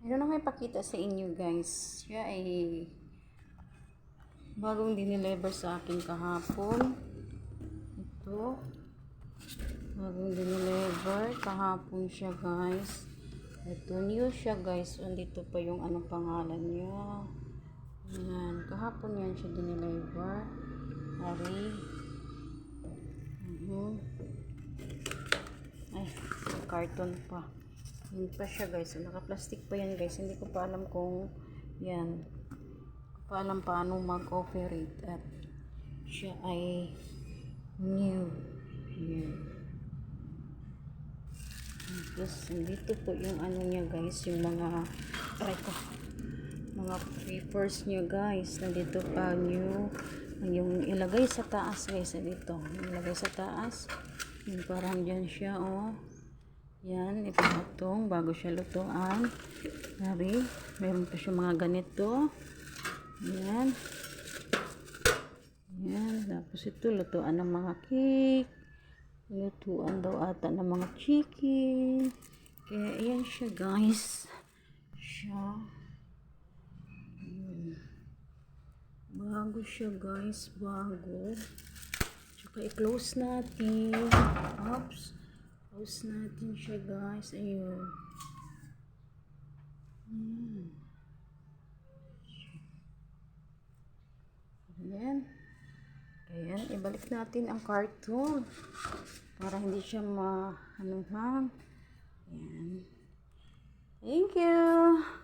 Meron akong ipakita sa inyo guys. Siya ay bagong dineliver sa akin kahapon. Ito. Bagong dineliver kahapon siya guys. Ito new siya guys. Andito pa yung anong pangalan niya. Ayan. Kahapon yan siya dineliver. Hari. Ay, carton pa. Yan pa siya guys. Naka-plastic pa yan guys. Hindi ko pa alam kung yan. Hindi ko pa alam paano mag-operate. At siya ay new. Yan. Tapos, dito po yung ano niya guys. Yung mga mga papers niya guys. Nandito pa new. Yung ilagay sa taas guys. Dito. Ilagay sa taas. Yung parang dyan siya oh. Yan, ipinutong bago siya lutuan. Hari, meron pa siya mga ganito. Yan. Yan, tapos ito lutuan ng mga cake. Lutuan daw ata ng mga chicken. Kaya yan siya guys. Siya. Bago siya guys, bago. Tsaka i-close natin. Oops. Close natin siya guys. Ayun. Ayan. Ayan. Ibalik natin ang carton. Para hindi siya ma-anuhan. Ayan. Thank you.